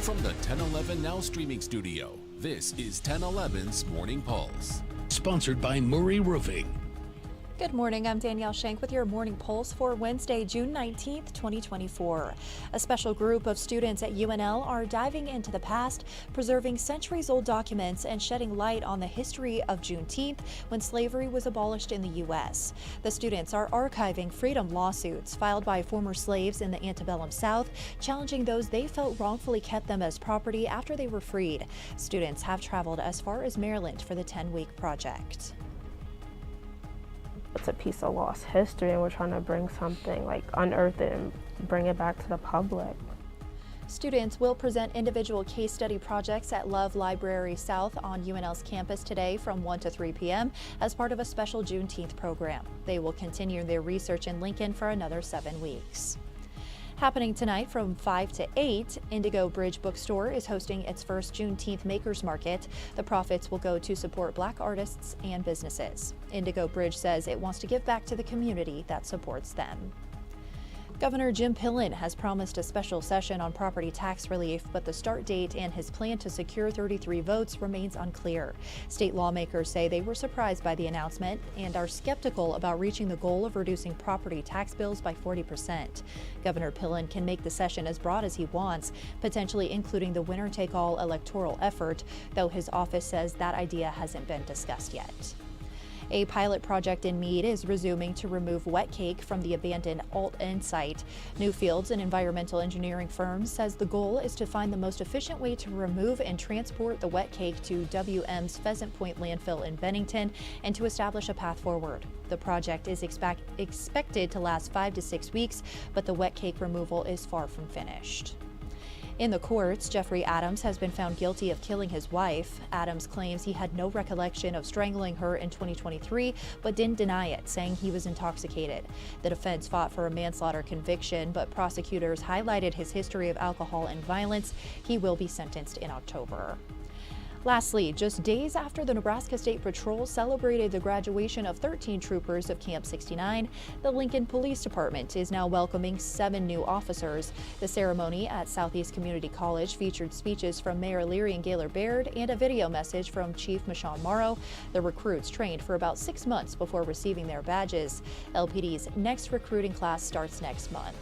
From the 1011 Now streaming studio, this is 1011's Morning Pulse. Sponsored by Murray Roofing. Good morning, I'm Danielle Shenk with your Morning Pulse for Wednesday, June 19th, 2024. A special group of students at UNL are diving into the past, preserving centuries-old documents and shedding light on the history of Juneteenth when slavery was abolished in the U.S. The students are archiving freedom lawsuits filed by former slaves in the antebellum South, challenging those they felt wrongfully kept them as property after they were freed. Students have traveled as far as Maryland for the 10-week project. It's a piece of lost history, and we're trying to bring something, like unearth it and bring it back to the public. Students will present individual case study projects at Love Library South on UNL's campus today from 1 to 3 p.m. as part of a special Juneteenth program. They will continue their research in Lincoln for another 7 weeks. Happening tonight from 5 to 8, Indigo Bridge Bookstore is hosting its first Juneteenth Makers Market. The profits will go to support Black artists and businesses. Indigo Bridge says it wants to give back to the community that supports them. Governor Jim Pillen has promised a special session on property tax relief, but the start date and his plan to secure 33 votes remains unclear. State lawmakers say they were surprised by the announcement and are skeptical about reaching the goal of reducing property tax bills by 40%. Governor Pillen can make the session as broad as he wants, potentially including the winner-take-all electoral effort, though his office says that idea hasn't been discussed yet. A pilot project in Meade is resuming to remove wet cake from the abandoned AltEn site. Newfields, an environmental engineering firm, says the goal is to find the most efficient way to remove and transport the wet cake to WM's Pheasant Point landfill in Bennington and to establish a path forward. The project is expected to last 5 to 6 weeks, but the wet cake removal is far from finished. In the courts, Jeffrey Adams has been found guilty of killing his wife. Adams claims he had no recollection of strangling her in 2023, but didn't deny it, saying he was intoxicated. The defense fought for a manslaughter conviction, but prosecutors highlighted his history of alcohol and violence. He will be sentenced in October. Lastly, just days after the Nebraska State Patrol celebrated the graduation of 13 troopers of Camp 69, the Lincoln Police Department is now welcoming 7 new officers. The ceremony at Southeast Community College featured speeches from Mayor Leary and Gaylor Baird and a video message from Chief Michonne Morrow. The recruits trained for about 6 months before receiving their badges. LPD's next recruiting class starts next month.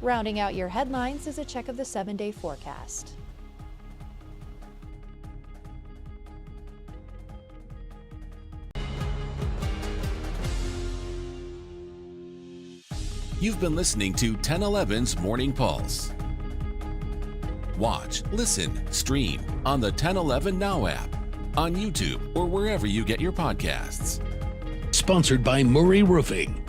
Rounding out your headlines is a check of the 7-day forecast. You've been listening to 1011's Morning Pulse. Watch, listen, stream on the 1011 Now app, on YouTube, or wherever you get your podcasts. Sponsored by Murray Roofing.